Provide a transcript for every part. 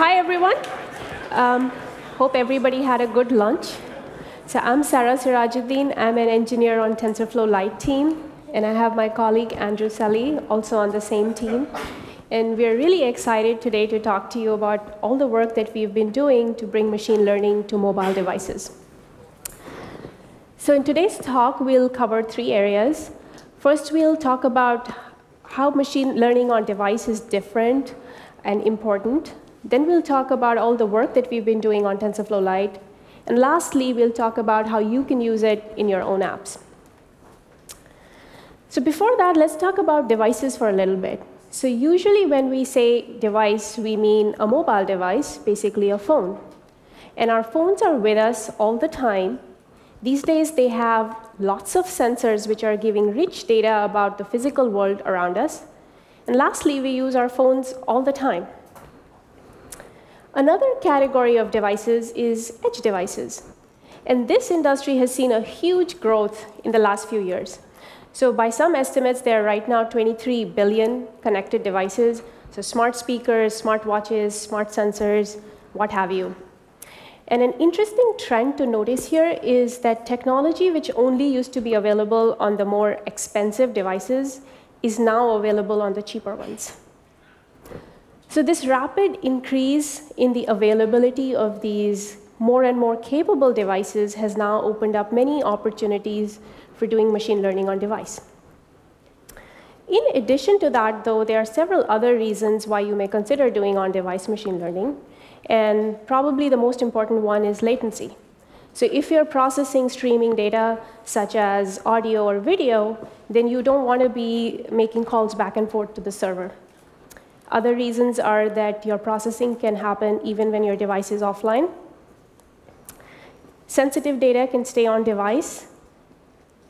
hi, everyone. Hope everybody had a good lunch. So I'm Sirajuddin. I'm an engineer on TensorFlow Lite team. And I have my colleague, Andrew Selle, also on the same team. And we're really excited today to talk to you about all the work that we've been doing to bring machine learning to mobile devices. So in today's talk, we'll cover 3 areas. First, we'll talk about how machine learning on device is different and important. Then we'll talk about all the work that we've been doing on TensorFlow Lite. And lastly, we'll talk about how you can use it in your own apps. So before that, let's talk about devices for a little bit. So usually when we say device, we mean a mobile device, basically a phone. And our phones are with us all the time. These days, they have lots of sensors which are giving rich data about the physical world around us. And lastly, we use our phones all the time. Another category of devices is edge devices. And this industry has seen a huge growth in the last few years. So by some estimates, there are right now 23 billion connected devices. So smart speakers, smart watches, smart sensors, what have you. And an interesting trend to notice here is that technology which only used to be available on the more expensive devices is now available on the cheaper ones. So this rapid increase in the availability of these more and more capable devices has now opened up many opportunities for doing machine learning on device. In addition to that, though, there are several other reasons why you may consider doing on-device machine learning. And probably the most important one is latency. So if you're processing streaming data, such as audio or video, then you don't want to be making calls back and forth to the server. Other reasons are that your processing can happen even when your device is offline. Sensitive data can stay on device.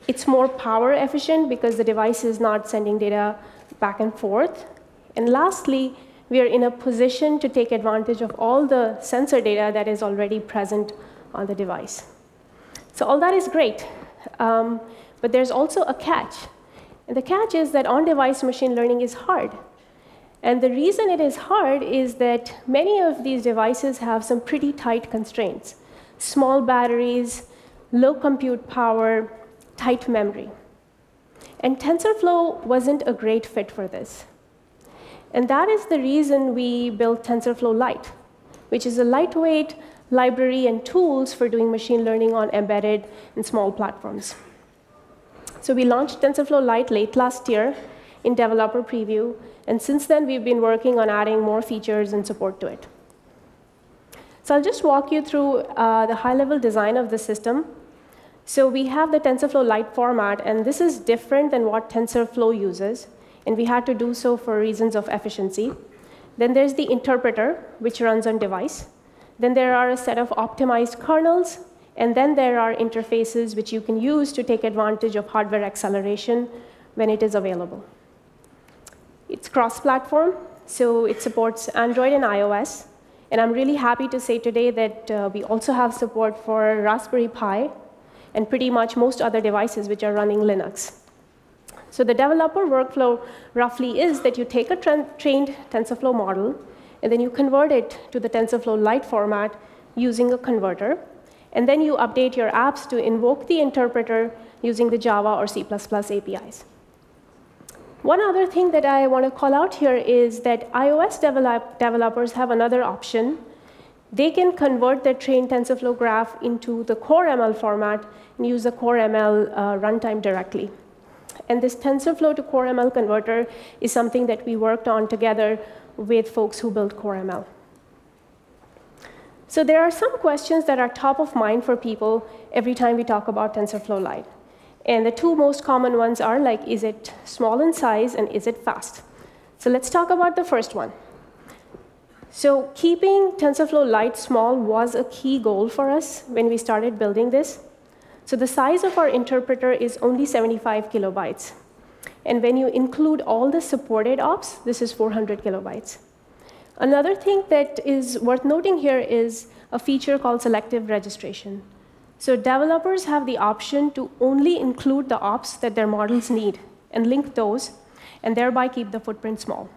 It's more power efficient because the device is not sending data back and forth. And lastly, we are in a position to take advantage of all the sensor data that is already present on the device. So all that is great. But there's also a catch. And the catch is that on-device machine learning is hard. And the reason it is hard is that many of these devices have some pretty tight constraints. Small batteries, low compute power, tight memory. And TensorFlow wasn't a great fit for this. And that is the reason we built TensorFlow Lite, which is a lightweight library and tools for doing machine learning on embedded and small platforms. So we launched TensorFlow Lite late last year in developer preview. And since then, we've been working on adding more features and support to it. So I'll just walk you through the high-level design of the system. So we have the TensorFlow Lite format. And this is different than what TensorFlow uses. And we had to do so for reasons of efficiency. Then there's the interpreter, which runs on device. Then there are a set of optimized kernels. And then there are interfaces which you can use to take advantage of hardware acceleration when it is available. It's cross-platform, so it supports Android and iOS. And I'm really happy to say today that we also have support for Raspberry Pi and pretty much most other devices which are running Linux. So the developer workflow roughly is that you take a trained TensorFlow model, and then you convert it to the TensorFlow Lite format using a converter. And then you update your apps to invoke the interpreter using the Java or C++ APIs. One other thing that I want to call out here is that iOS developers have another option. They can convert their trained TensorFlow graph into the Core ML format and use the Core ML runtime directly. And this TensorFlow to Core ML converter is something that we worked on together with folks who built Core ML. So there are some questions that are top of mind for people every time we talk about TensorFlow Lite. And the 2 most common ones are like, is it small in size and is it fast? So let's talk about the first one. So keeping TensorFlow Lite small was a key goal for us when we started building this. So the size of our interpreter is only 75 kilobytes. And when you include all the supported ops, this is 400 kilobytes. Another thing that is worth noting here is a feature called selective registration. So developers have the option to only include the ops that their models need and link those, and thereby keep the footprint small.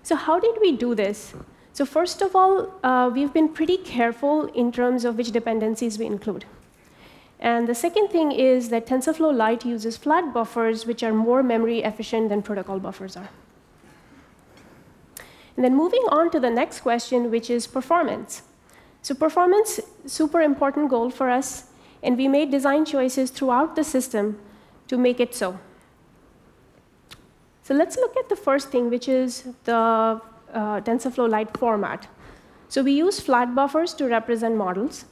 So how did we do this? So first of all, we've been pretty careful in terms of which dependencies we include. And the second thing is that TensorFlow Lite uses flat buffers, which are more memory efficient than protocol buffers are. And then moving on to the next question, which is performance. So performance, super important goal for us, and we made design choices throughout the system to make it so. So let's look at the first thing, which is the TensorFlow Lite format. So we use flat buffers to represent models.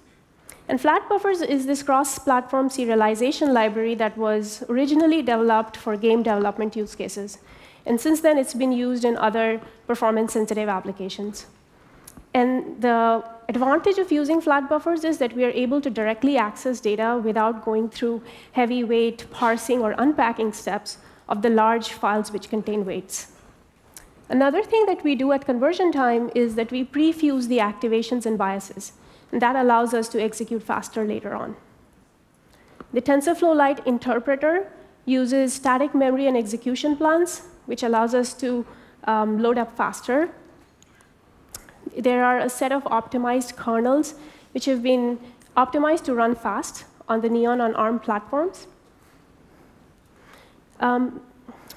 And flat buffers is this cross-platform serialization library that was originally developed for game development use cases. And since then, it's been used in other performance-sensitive applications. And the advantage of using flat buffers is that we are able to directly access data without going through heavyweight parsing or unpacking steps of the large files which contain weights. Another thing that we do at conversion time is that we prefuse the activations and biases. And that allows us to execute faster later on. The TensorFlow Lite interpreter uses static memory and execution plans, which allows us to load up faster. There are a set of optimized kernels, which have been optimized to run fast on the Neon on ARM platforms.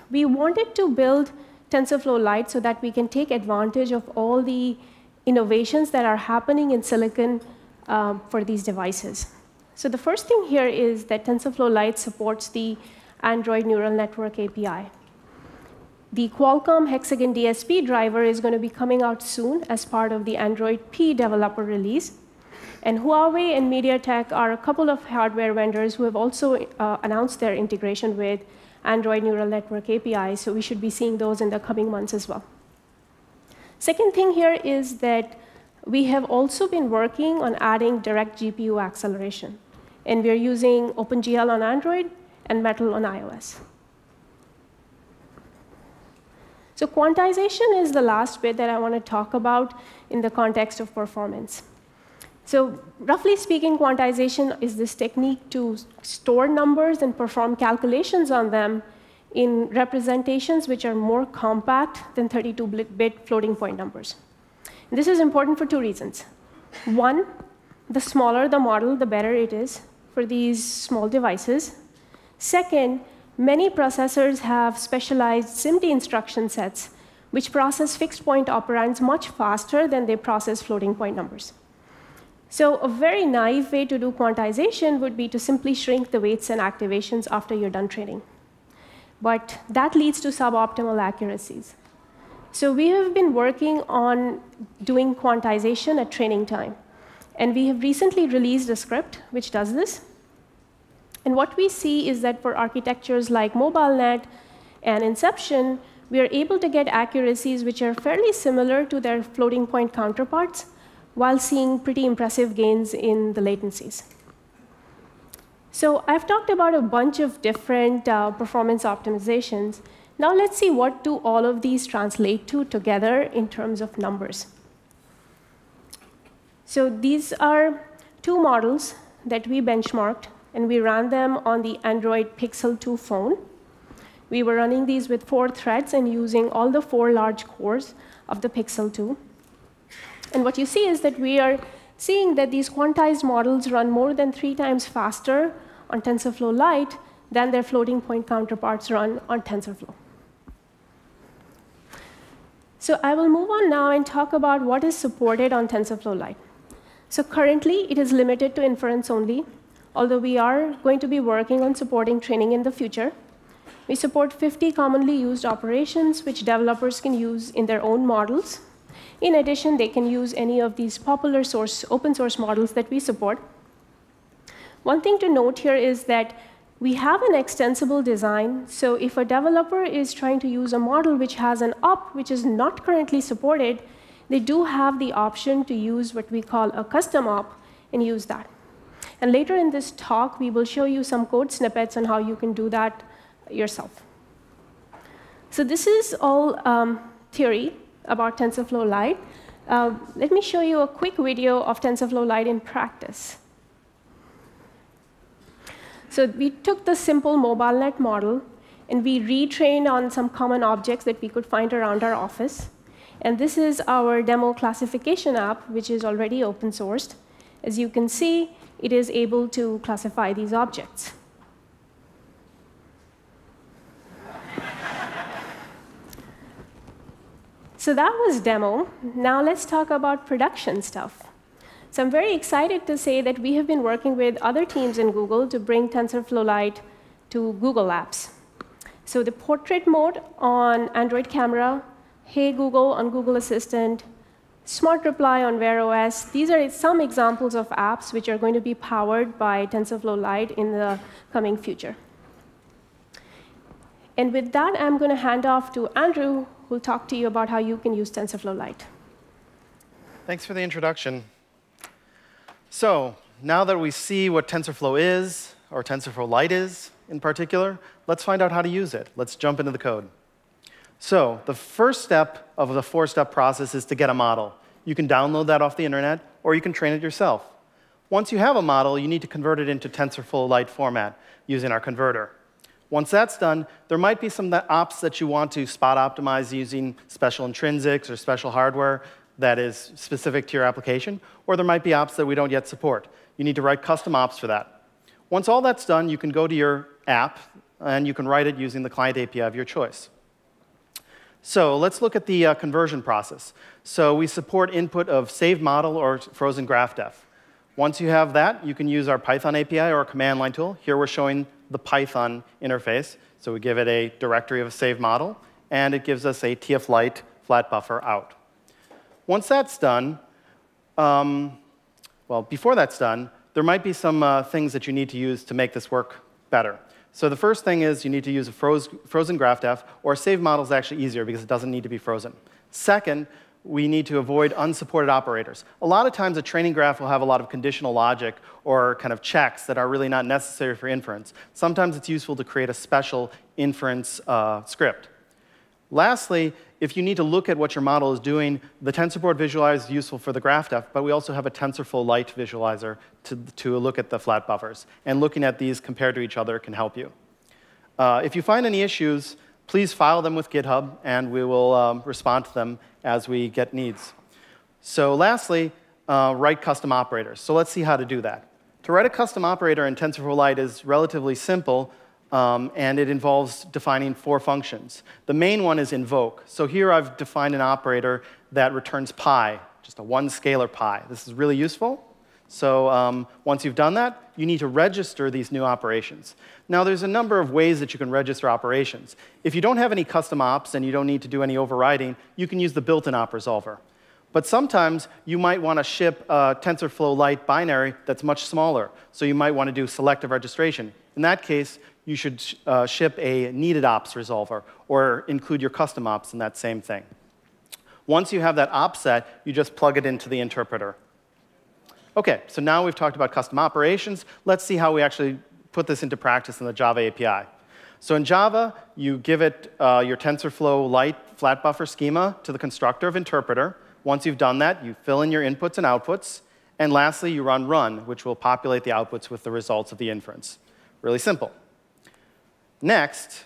We wanted to build TensorFlow Lite so that we can take advantage of all the innovations that are happening in silicon for these devices. So the first thing here is that TensorFlow Lite supports the Android neural network API. The Qualcomm Hexagon DSP driver is going to be coming out soon as part of the Android P developer release. And Huawei and MediaTek are a couple of hardware vendors who have also announced their integration with Android neural network API, so we should be seeing those in the coming months as well. Second thing here is that we have also been working on adding direct GPU acceleration. And we're using OpenGL on Android and Metal on iOS. So quantization is the last bit that I want to talk about in the context of performance. So roughly speaking, quantization is this technique to store numbers and perform calculations on them in representations which are more compact than 32-bit floating point numbers. And this is important for two reasons. One, the smaller the model, the better it is for these small devices. Second, many processors have specialized SIMD instruction sets which process fixed point operands much faster than they process floating point numbers. So a very naive way to do quantization would be to simply shrink the weights and activations after you're done training. But that leads to suboptimal accuracies. So we have been working on doing quantization at training time. And we have recently released a script which does this. And what we see is that for architectures like MobileNet and Inception, we are able to get accuracies which are fairly similar to their floating point counterparts, while seeing pretty impressive gains in the latencies. So I've talked about a bunch of different performance optimizations. Now let's see what do all of these translate to together in terms of numbers. So these are two models that we benchmarked, and we ran them on the Android Pixel 2 phone. We were running these with 4 threads and using all the 4 large cores of the Pixel 2. And what you see is that we are seeing that these quantized models run more than 3 times faster on TensorFlow Lite than their floating point counterparts run on TensorFlow. So I will move on now and talk about what is supported on TensorFlow Lite. So currently, it is limited to inference only, although we are going to be working on supporting training in the future. We support 50 commonly used operations, which developers can use in their own models. In addition, they can use any of these popular open source models that we support. One thing to note here is that we have an extensible design. So if a developer is trying to use a model which has an op which is not currently supported, they do have the option to use what we call a custom op and use that. And later in this talk, we will show you some code snippets on how you can do that yourself. So this is all theory about TensorFlow Lite. Let me show you a quick video of TensorFlow Lite in practice. So we took the simple MobileNet model, and we retrained on some common objects that we could find around our office. And this is our demo classification app, which is already open sourced. As you can see, it is able to classify these objects. So that was demo. Now let's talk about production stuff. So I'm very excited to say that we have been working with other teams in Google to bring TensorFlow Lite to Google Apps. So the portrait mode on Android camera, Hey Google on Google Assistant, Smart Reply on Wear OS. These are some examples of apps which are going to be powered by TensorFlow Lite in the coming future. And with that, I'm going to hand off to Andrew, who will talk to you about how you can use TensorFlow Lite. Thanks for the introduction. So now that we see what TensorFlow is, or TensorFlow Lite is in particular, let's find out how to use it. Let's jump into the code. So the first step of the four-step process is to get a model. You can download that off the internet, or you can train it yourself. Once you have a model, you need to convert it into TensorFlow Lite format using our converter. Once that's done, there might be some ops that you want to spot optimize using special intrinsics or special hardware that is specific to your application, or there might be ops that we don't yet support. You need to write custom ops for that. Once all that's done, you can go to your app, and you can write it using the client API of your choice. So let's look at the conversion process. So we support input of saved model or frozen graph def. Once you have that, you can use our Python API or our command line tool. Here we're showing the Python interface. So we give it a directory of a saved model, and it gives us a TF Lite flat buffer out. Once that's done, well, before that's done, there might be some things that you need to use to make this work better. So the first thing is you need to use a frozen graph def, or saved model is actually easier because it doesn't need to be frozen. Second, we need to avoid unsupported operators. A lot of times, a training graph will have a lot of conditional logic or kind of checks that are really not necessary for inference. Sometimes it's useful to create a special inference script. Lastly, if you need to look at what your model is doing, the TensorBoard visualizer is useful for the graph def, but we also have a TensorFlow Lite visualizer to look at the flat buffers. And looking at these compared to each other can help you. If you find any issues, please file them with GitHub, and we will respond to them as we get needs. So lastly, write custom operators. So let's see how to do that. To write a custom operator in TensorFlow Lite is relatively simple, and it involves defining 4 functions. The main one is invoke. So here I've defined an operator that returns pi, just a 1 scalar pi. This is really useful. So once you've done that, you need to register these new operations. Now, there's a number of ways that you can register operations. If you don't have any custom ops and you don't need to do any overriding, you can use the built-in op resolver. But sometimes you might want to ship a TensorFlow Lite binary that's much smaller. So you might want to do selective registration. In that case, you should ship a needed ops resolver or include your custom ops in that same thing. Once you have that op set, you just plug it into the interpreter. OK, so now we've talked about custom operations. Let's see how we actually put this into practice in the Java API. So in Java, you give it your TensorFlow Lite flat buffer schema to the constructor of interpreter. Once you've done that, you fill in your inputs and outputs. And lastly, you run, which will populate the outputs with the results of the inference. Really simple. Next,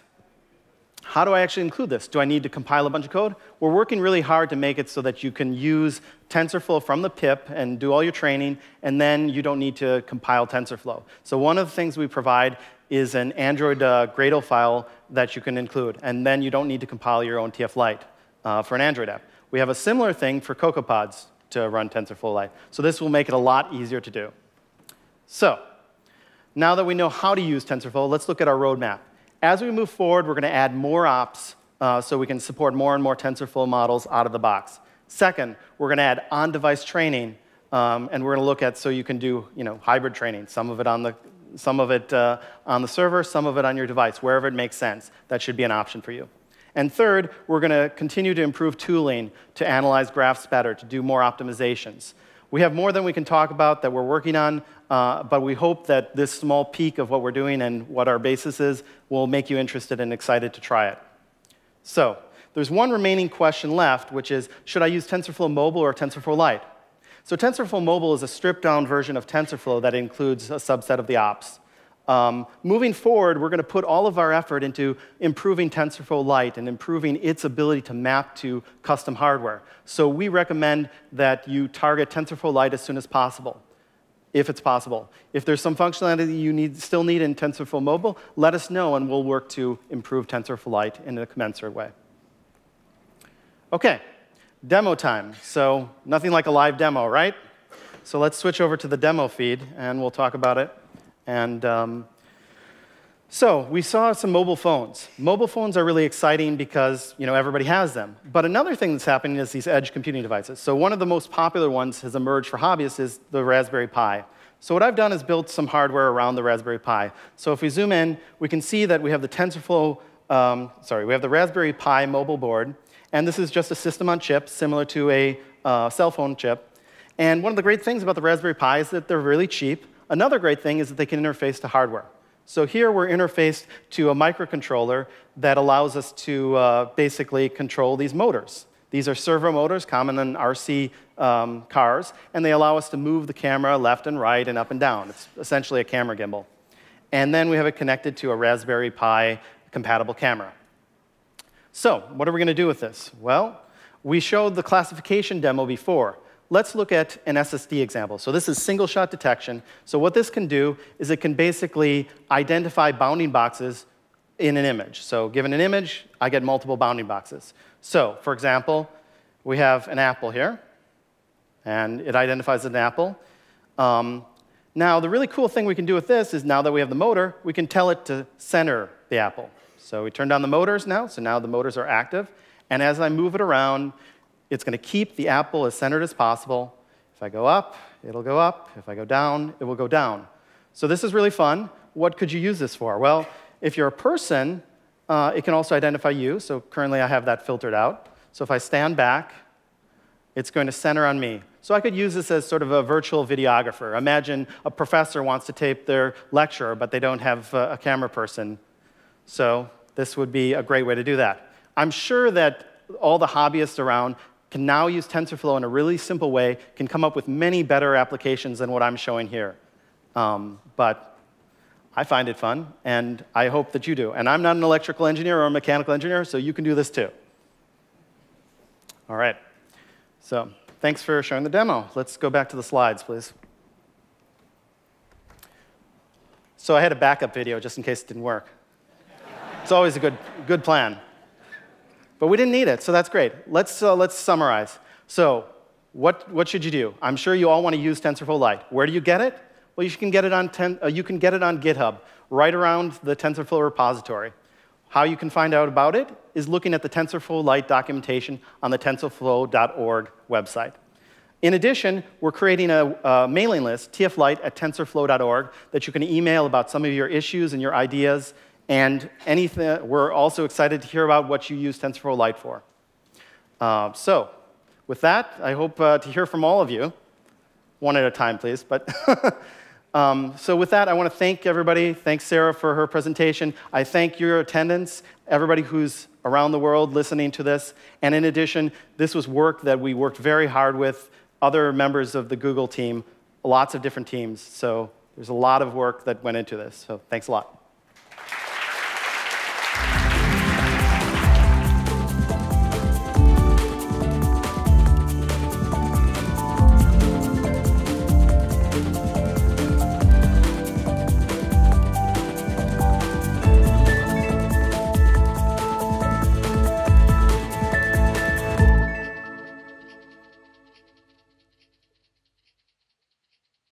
how do I actually include this? Do I need to compile a bunch of code? We're working really hard to make it so that you can use TensorFlow from the pip and do all your training, and then you don't need to compile TensorFlow. So one of the things we provide is an Android Gradle file that you can include, and then you don't need to compile your own TF Lite for an Android app. We have a similar thing for CocoaPods to run TensorFlow Lite. So this will make it a lot easier to do. So now that we know how to use TensorFlow, let's look at our roadmap. As we move forward, we're going to add more ops so we can support more and more TensorFlow models out of the box. Second, we're going to add on-device training, and we're going to look at so you can do hybrid training, some of it on the server, some of it on your device, wherever it makes sense. That should be an option for you. And third, we're going to continue to improve tooling to analyze graphs better, to do more optimizations. We have more than we can talk about that we're working on, but we hope that this small peek of what we're doing and what our basis is will make you interested and excited to try it. So there's one remaining question left, which is, should I use TensorFlow Mobile or TensorFlow Lite? So TensorFlow Mobile is a stripped-down version of TensorFlow that includes a subset of the ops. Moving forward, we're going to put all of our effort into improving TensorFlow Lite and improving its ability to map to custom hardware. So we recommend that you target TensorFlow Lite as soon as possible, if it's possible. If there's some functionality that you still need in TensorFlow Mobile, let us know, and we'll work to improve TensorFlow Lite in a commensurate way. OK, demo time. So nothing like a live demo, right? So let's switch over to the demo feed, and we'll talk about it. And so we saw some mobile phones. Mobile phones are really exciting because everybody has them. But another thing that's happening is these edge computing devices. So one of the most popular ones has emerged for hobbyists is the Raspberry Pi. So what I've done is built some hardware around the Raspberry Pi. So if we zoom in, we can see that we have the we have the Raspberry Pi mobile board. And this is just a system on chip, similar to a cell phone chip. And one of the great things about the Raspberry Pi is that they're really cheap. Another great thing is that they can interface to hardware. So here we're interfaced to a microcontroller that allows us to basically control these motors. These are servo motors common in RC cars, and they allow us to move the camera left and right and up and down. It's essentially a camera gimbal. And then we have it connected to a Raspberry Pi compatible camera. So what are we going to do with this? Well, we showed the classification demo before. Let's look at an SSD example. So this is single-shot detection. So what this can do is it can basically identify bounding boxes in an image. So given an image, I get multiple bounding boxes. So for example, we have an apple here, and it identifies an apple. Now, the really cool thing we can do with this is now that we have the motor, we can tell it to center the apple. So we turn down the motors now. So now the motors are active. And as I move it around, it's going to keep the apple as centered as possible. If I go up, it'll go up. If I go down, it will go down. So this is really fun. What could you use this for? Well, if you're a person, it can also identify you. So currently, I have that filtered out. So if I stand back, it's going to center on me. So I could use this as sort of a virtual videographer. Imagine a professor wants to tape their lecture, but they don't have a camera person. So this would be a great way to do that. I'm sure that all the hobbyists around can now use TensorFlow in a really simple way, can come up with many better applications than what I'm showing here. But I find it fun, and I hope that you do. And I'm not an electrical engineer or a mechanical engineer, so you can do this too. All right. So thanks for showing the demo. Let's go back to the slides, please. So I had a backup video just in case it didn't work. It's always a good plan. But we didn't need it, so that's great. Let's summarize. So what should you do? I'm sure you all want to use TensorFlow Lite. Where do you get it? Well, you can get it on GitHub, right around the TensorFlow repository. How you can find out about it is looking at the TensorFlow Lite documentation on the tensorflow.org website. In addition, we're creating a mailing list, tflite@tensorflow.org, that you can email about some of your issues and your ideas. And anything, we're also excited to hear about what you use TensorFlow Lite for. So with that, I hope to hear from all of you. One at a time, please. But so with that, I want to thank everybody. Thanks, Sarah, for her presentation. I thank your attendance, everybody who's around the world listening to this. And in addition, this was work that we worked very hard with other members of the Google team, lots of different teams. So there's a lot of work that went into this. So thanks a lot.